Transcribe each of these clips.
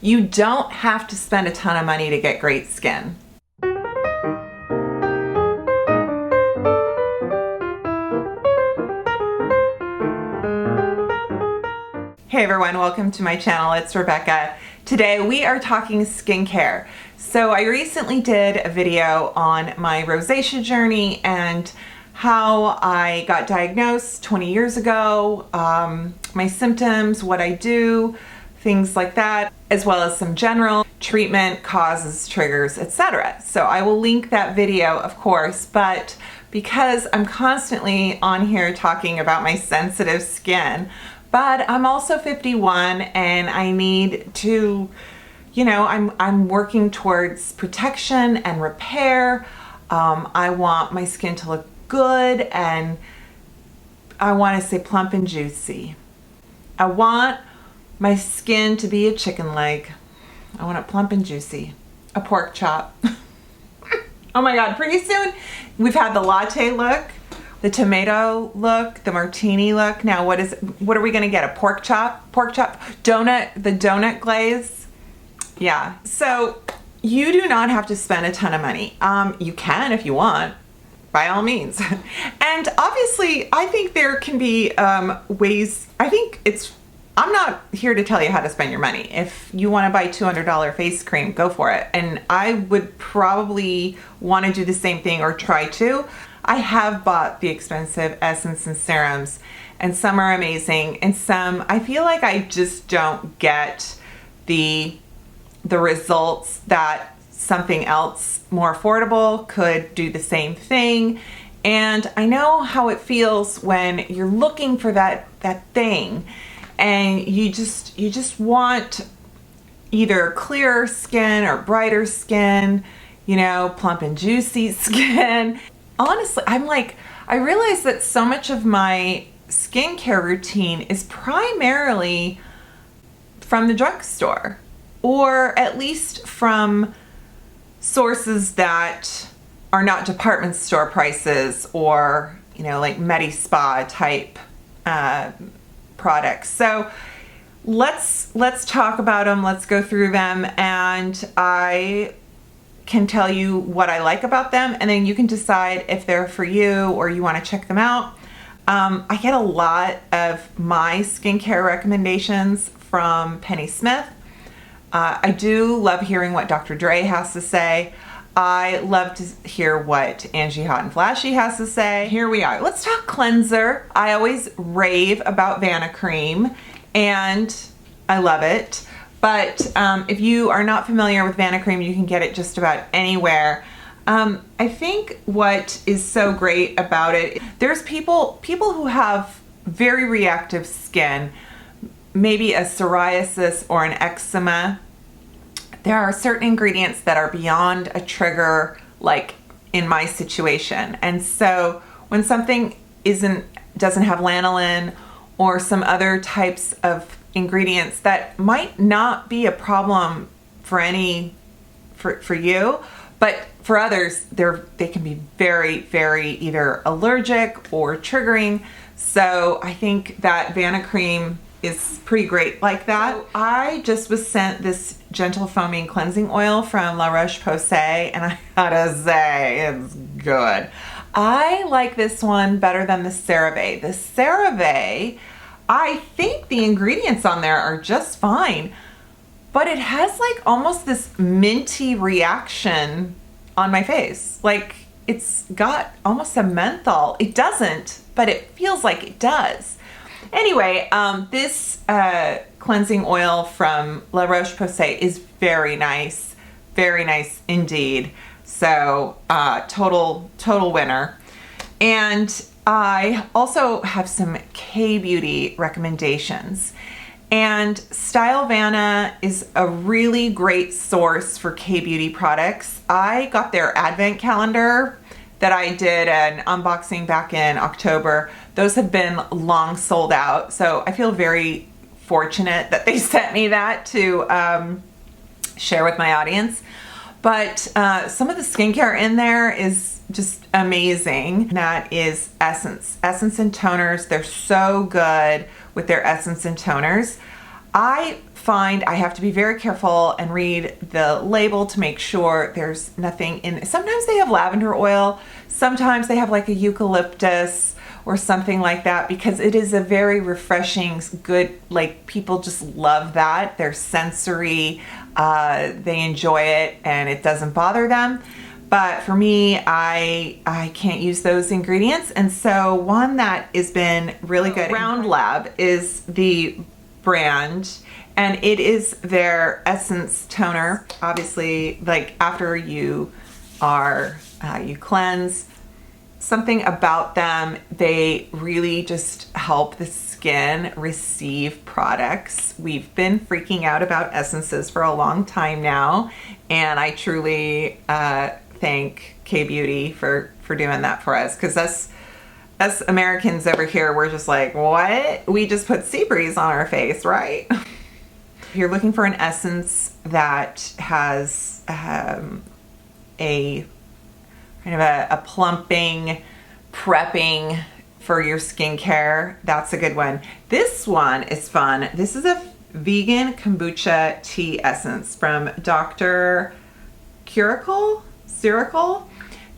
You don't have to spend a ton of money to get great skin. Hey everyone, welcome to my channel. It's Rebecca. Today we are talking skincare. So I recently did a video on my rosacea journey and how I got diagnosed 20 years ago, my symptoms, what I do, things like that, as well as some general treatment, causes, triggers, etc. So I will link that video, of course, but because I'm constantly on here talking about my sensitive skin, but I'm also 51 and I need to, you know, I'm working towards protection and repair. I want my skin to look good and I want to stay plump and juicy. I want my skin to be a chicken leg. I want it plump and juicy. A pork chop. Oh my God, pretty soon we've had the latte look, the tomato look, the martini look. Now what are we gonna get? A pork chop? Pork chop? Donut, the donut glaze? Yeah, so you do not have to spend a ton of money. You can if you want, by all means. And obviously I think there can be ways, I'm not here to tell you how to spend your money. If you want to buy $200 face cream, go for it. And I would probably want to do the same thing or try to. I have bought the expensive essence and serums, and some are amazing, and some I feel like I just don't get the results that something else more affordable could do the same thing. And I know how it feels when you're looking for that thing. And you just want either clearer skin or brighter skin, you know, plump and juicy skin. Honestly, I realize that so much of my skincare routine is primarily from the drugstore, or at least from sources that are not department store prices or, you know, like Medi-Spa type products. So let's talk about them. Let's go through them, and I can tell you what I like about them, and then you can decide if they're for you or you want to check them out. I get a lot of my skincare recommendations from Penny Smith. I do love hearing what Dr. Dre has to say. I love to hear what Angie Hot and Flashy has to say. Here we are. Let's talk cleanser. I always rave about Vanicream, and I love it. But if you are not familiar with Vanicream, you can get it just about anywhere. I think what is so great about it, there's people who have very reactive skin, maybe a psoriasis or an eczema. There are certain ingredients that are beyond a trigger, like in my situation. And so when something doesn't have lanolin or some other types of ingredients that might not be a problem for you, but for others, they can be very, very either allergic or triggering. So I think that Vanicream is pretty great like that. So I just was sent this gentle foaming cleansing oil from La Roche-Posay, and I gotta say, it's good. I like this one better than the CeraVe. The CeraVe, I think the ingredients on there are just fine, but it has like almost this minty reaction on my face. Like it's got almost a menthol. It doesn't, but it feels like it does. Anyway, this cleansing oil from La Roche-Posay is very nice indeed. So total winner. And I also have some K-beauty recommendations. And Stylovana is a really great source for K-beauty products. I got their advent calendar that I did an unboxing back in October. Those have been long sold out, so I feel very fortunate that they sent me that to share with my audience. But some of the skincare in there is just amazing. That is Essence and toners. They're so good with their essence and toners. I find I have to be very careful and read the label to make sure there's nothing in. Sometimes they have lavender oil, sometimes they have like a eucalyptus or something like that, because it is a very refreshing, good, like people just love that. They're sensory, they enjoy it, and it doesn't bother them. But for me, I can't use those ingredients. And so one that has been really good, Round Lab is the brand, and it is their essence toner. Obviously, like after you cleanse, something about them, they really just help the skin receive products. We've been freaking out about essences for a long time now, and I truly thank K-Beauty for doing that for us, because us Americans over here, we're just like, what? We just put sea breeze on our face, right? If you're looking for an essence that has a kind of a plumping, prepping for your skincare, that's a good one. This one is fun. This is a vegan kombucha tea essence from Dr.Ceuracle,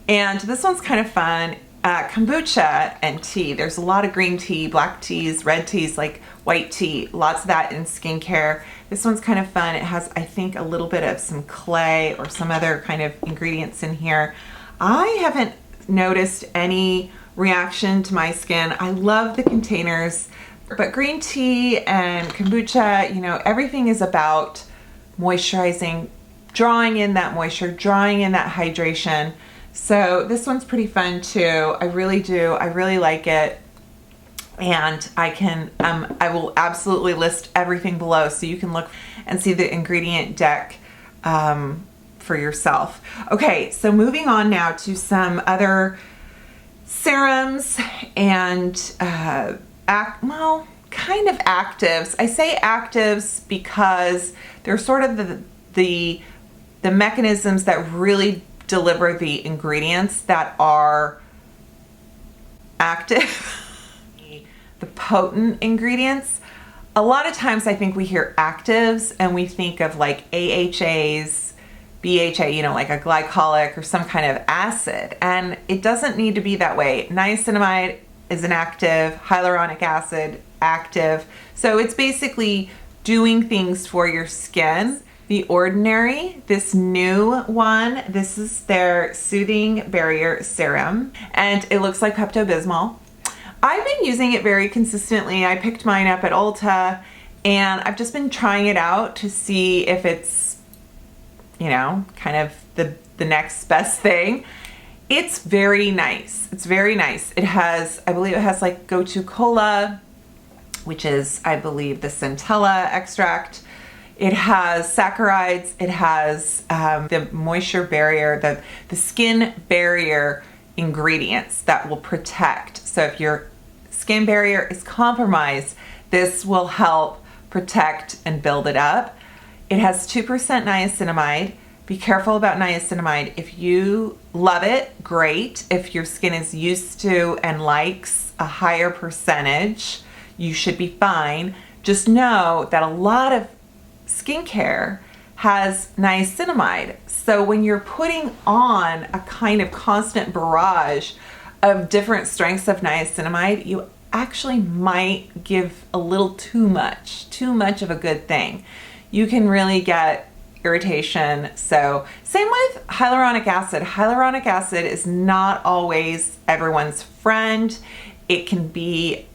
and this one's kind of fun. Kombucha and tea, there's a lot of green tea, black teas, red teas, like white tea, lots of that in skincare. This one's kind of fun. It has, I think, a little bit of some clay or some other kind of ingredients in here. I haven't noticed any reaction to my skin. I love the containers, but green tea and kombucha, you know, everything is about moisturizing, drawing in that moisture, drawing in that hydration. So this one's pretty fun too. I really do. I really like it. And I will absolutely list everything below so you can look and see the ingredient deck for yourself. Okay, so moving on now to some other serums and kind of actives. I say actives because they're sort of the mechanisms that really deliver the ingredients that are active. The potent ingredients. A lot of times I think we hear actives and we think of like AHAs, BHA, you know, like a glycolic or some kind of acid, and it doesn't need to be that way. Niacinamide is an active, hyaluronic acid, active. So it's basically doing things for your skin. The Ordinary, this new one, this is their Soothing Barrier Serum, and it looks like Pepto-Bismol. I've been using it very consistently. I picked mine up at Ulta, and I've just been trying it out to see if it's, you know, kind of the next best thing. It's very nice. It's very nice. It has, I believe it has like Gotu Kola, which is, I believe, the centella extract. It has saccharides. It has the moisture barrier, the skin barrier ingredients that will protect. So if your skin barrier is compromised, this will help protect and build it up. It has 2% niacinamide. Be careful about niacinamide. If you love it, great. If your skin is used to and likes a higher percentage, you should be fine. Just know that a lot of skincare has niacinamide. So when you're putting on a kind of constant barrage of different strengths of niacinamide, you actually might give a little too much of a good thing. You can really get irritation. So same with hyaluronic acid. Hyaluronic acid is not always everyone's friend. It can be,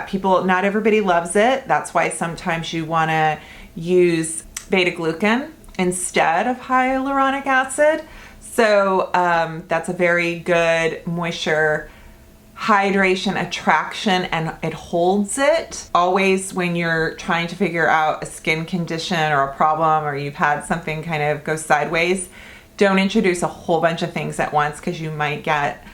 people, not everybody loves it. That's why sometimes you want to use beta-glucan instead of hyaluronic acid. So that's a very good moisture, hydration, attraction, and it holds it. Always when you're trying to figure out a skin condition or a problem, or you've had something kind of go sideways, don't introduce a whole bunch of things at once, because you might get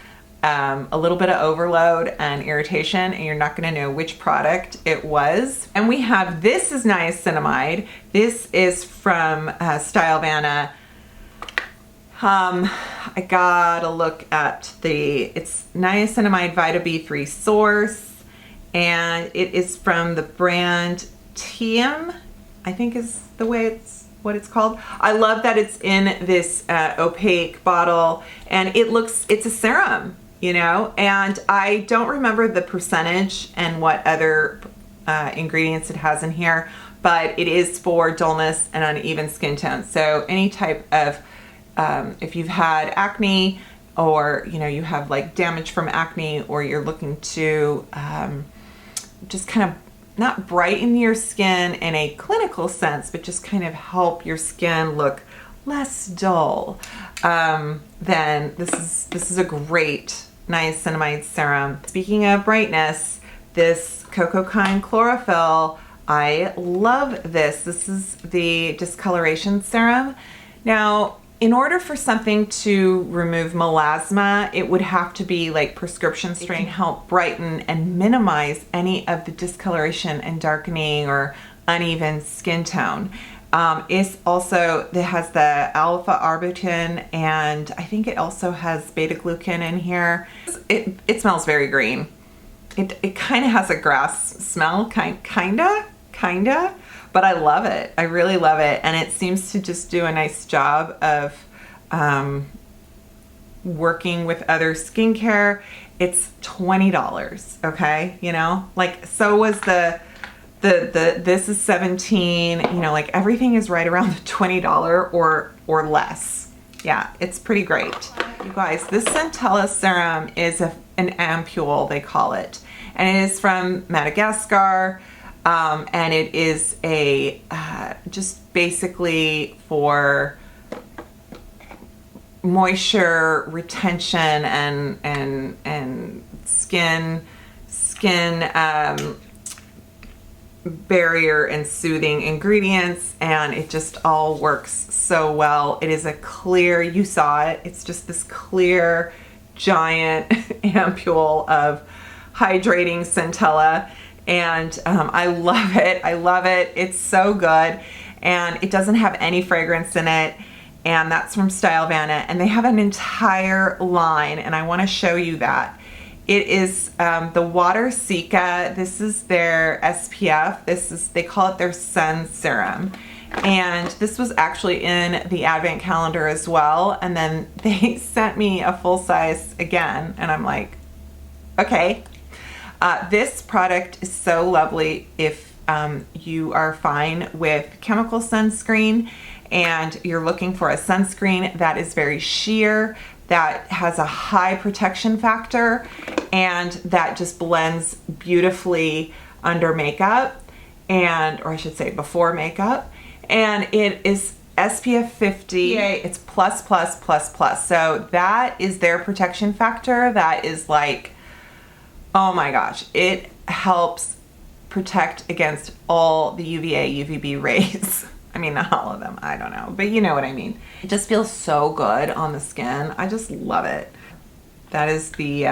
a little bit of overload and irritation, and you're not going to know which product it was. And we have, this is niacinamide. This is from Stylevana. I gotta look at it's niacinamide Vita B3 Source, and it is from the brand Titanium, I think is the way what it's called. I love that it's in this opaque bottle, and it's a serum, you know, and I don't remember the percentage and what other ingredients it has in here, but it is for dullness and uneven skin tone. So any type of, if you've had acne, or you know, you have like damage from acne, or you're looking to just kind of not brighten your skin in a clinical sense, but just kind of help your skin look less dull, then this is a great niacinamide serum. Speaking of brightness, this Cocoa Kind Chlorophyll, I love this. This is the discoloration serum. Now, in order for something to remove melasma, it would have to be like prescription strength. It can help brighten and minimize any of the discoloration and darkening or uneven skin tone. It has the alpha arbutin, and I think it also has beta glucan in here. It smells very green. It kind of has a grass smell, kinda, but I love it. I really love it, and it seems to just do a nice job of working with other skincare. It's $20, okay? You know, like, so was this is $17, you know, like everything is right around the $20 or less. Yeah, it's pretty great. You guys, this Centella serum is an ampule, they call it, and it is from Madagascar. And it is just basically for moisture retention and skin barrier and soothing ingredients, and it just all works so well. It is a clear, you saw it, it's just this clear giant ampule of hydrating Centella. And I love it. I love it. It's so good. And it doesn't have any fragrance in it. And that's from Stylevanna. And they have an entire line, and I want to show you that. It is the Water Cica. This is their SPF. They call it their sun serum. And this was actually in the advent calendar as well. And then they sent me a full size again. And I'm like, okay. This product is so lovely if you are fine with chemical sunscreen and you're looking for a sunscreen that is very sheer, that has a high protection factor, and that just blends beautifully under makeup, or I should say before makeup. And it is SPF 50. It's plus. So that is their protection factor. That is like, oh my gosh, it helps protect against all the UVA, UVB rays. I mean, not all of them, I don't know, but you know what I mean. It just feels so good on the skin. I just love it. That is the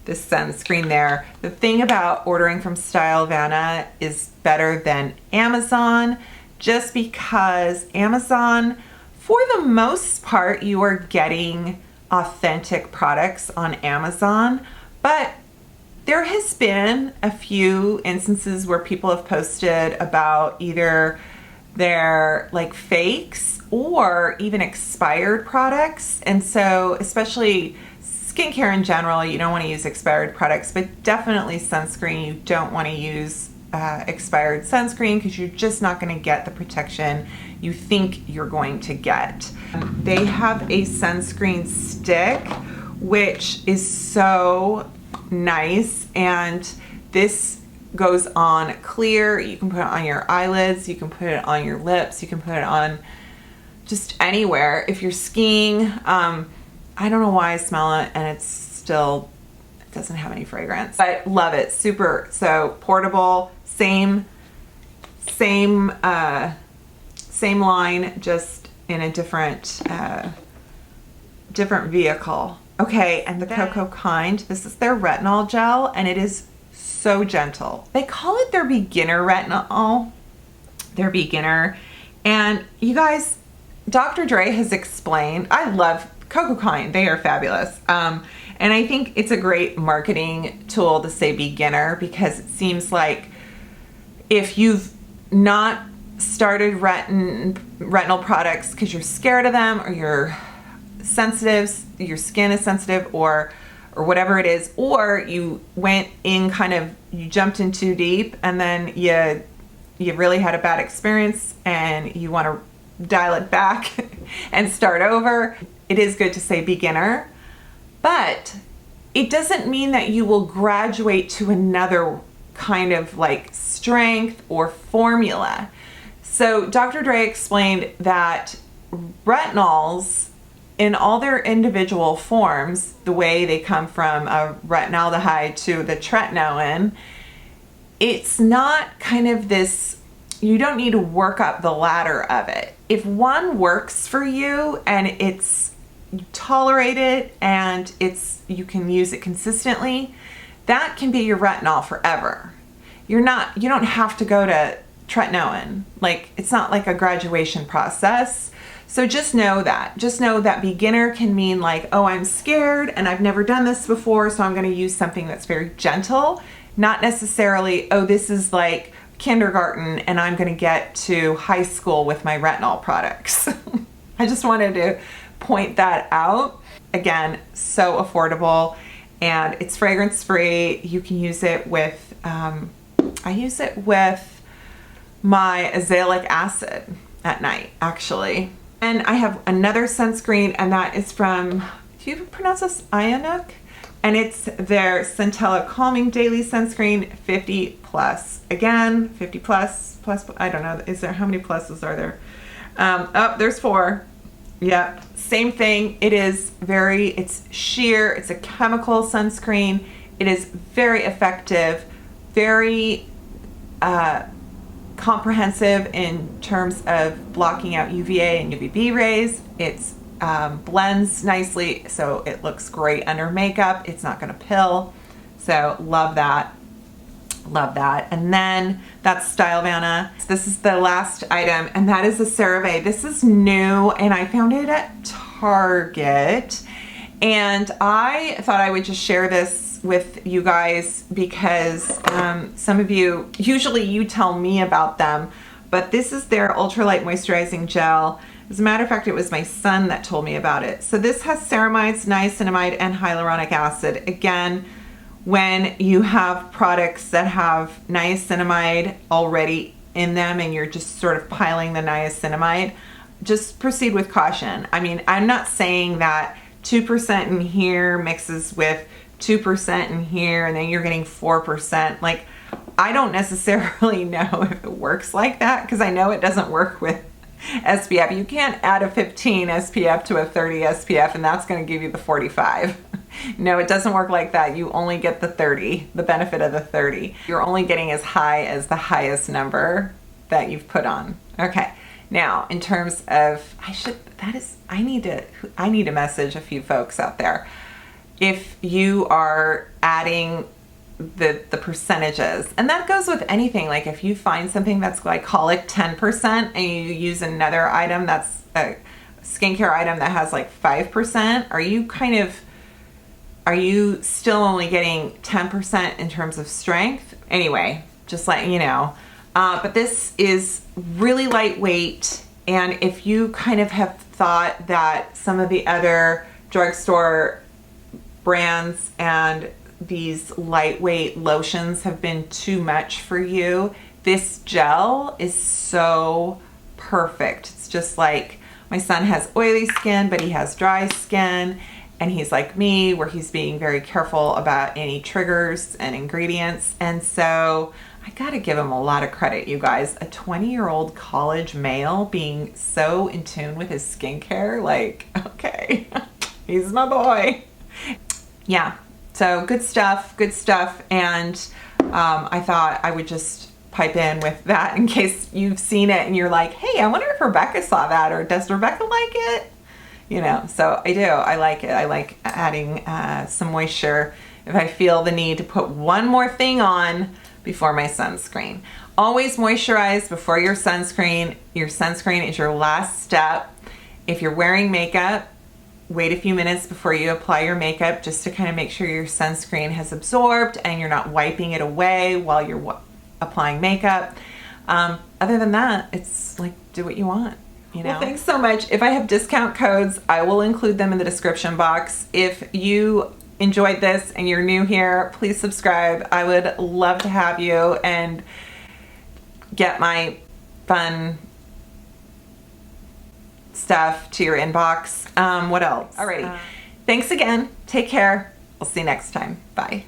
sunscreen there. The thing about ordering from Stylevanna is better than Amazon, just because Amazon, for the most part, you are getting authentic products on Amazon, but there has been a few instances where people have posted about either their like fakes or even expired products. And so especially skincare in general, you don't want to use expired products, but definitely sunscreen, you don't want to use expired sunscreen because you're just not going to get the protection you think you're going to get. They have a sunscreen stick, which is so nice, and this goes on clear. You can put it on your eyelids, you can put it on your lips, you can put it on just anywhere. If you're skiing, I don't know why I smell it and it doesn't have any fragrance. I love it. Super. So portable, same line, just in a different vehicle. Okay, and the Cocoa Kind, this is their retinol gel, and it is so gentle. They call it their beginner retinol, their beginner. And you guys, Dr. Dre has explained, I love Cocoa Kind, they are fabulous. And I think it's a great marketing tool to say beginner, because it seems like if you've not started retinol products because you're scared of them, or you're sensitive, your skin is sensitive, or whatever it is, or you went in you jumped in too deep and then you really had a bad experience and you want to dial it back and start over, it is good to say beginner, but it doesn't mean that you will graduate to another kind of like strength or formula. So Dr. Dre explained that retinols, in all their individual forms, the way they come from a retinaldehyde to the tretinoin, it's not kind of this, you don't need to work up the ladder of it. If one works for you and you tolerate it and you can use it consistently, that can be your retinol forever. You don't have to go to tretinoin. Like, it's not like a graduation process. So just know that beginner can mean like, oh, I'm scared and I've never done this before, so I'm going to use something that's very gentle. Not necessarily, oh, this is like kindergarten and I'm going to get to high school with my retinol products. I just wanted to point that out. Again, so affordable, and it's fragrance free. You can use it with, I use it with my azelaic acid at night, actually. And I have another sunscreen, and that is from, do you pronounce this Ionic? And it's their Centella Calming Daily Sunscreen 50 plus. Again, 50 plus, I don't know, how many pluses are there? Oh, there's 4. Yep, same thing. It's sheer, it's a chemical sunscreen. It is very effective, very, comprehensive in terms of blocking out UVA and UVB rays. It's blends nicely, so it looks great under makeup. It's not going to pill. So love that. And then that's Stylevana. This is the last item, and that is a CeraVe. This is new, and I found it at Target, and I thought I would just share this with you guys because some of you, usually you tell me about them, but this is their ultralight moisturizing gel. As a matter of fact, it was my son that told me about it. So this has ceramides, niacinamide, and hyaluronic acid. Again, when you have products that have niacinamide already in them and you're just sort of piling the niacinamide, just proceed with caution. I mean, I'm not saying that 2% in here mixes with 2% in here and then you're getting 4%. Like, I don't necessarily know if it works like that, because I know it doesn't work with SPF. You can't add a 15 SPF to a 30 SPF and that's going to give you the 45. No, it doesn't work like that. You only get the 30, the benefit of the 30. You're only getting as high as the highest number that you've put on. Okay. Now, in terms of, I need to message a few folks out there. If you are adding the percentages, and that goes with anything, like if you find something that's glycolic 10% and you use another item that's a skincare item that has like 5%, are you still only getting 10% in terms of strength? Anyway, just letting you know. But this is really lightweight, and if you kind of have thought that some of the other drugstore brands and these lightweight lotions have been too much for you, this gel is so perfect. It's just like, my son has oily skin, but he has dry skin, and he's like me, where he's being very careful about any triggers and ingredients. And so I gotta give him a lot of credit, you guys. A 20-year-old college male being so in tune with his skincare, like, okay, he's my boy. Yeah, so good stuff. And I thought I would just pipe in with that in case you've seen it and you're like, hey, I wonder if Rebecca saw that, or does Rebecca like it? You know, so I do. I like it. I like adding some moisture if I feel the need to put one more thing on before my sunscreen. Always moisturize before your sunscreen. Your sunscreen is your last step. If you're wearing makeup, wait a few minutes before you apply your makeup, just to kind of make sure your sunscreen has absorbed and you're not wiping it away while you're applying makeup. Other than that, it's like, do what you want. You know? Well, thanks so much. If I have discount codes, I will include them in the description box. If you enjoyed this and you're new here, please subscribe. I would love to have you and get my fun stuff to your inbox. What else? Alrighty. Thanks again. Take care. We'll see you next time. Bye.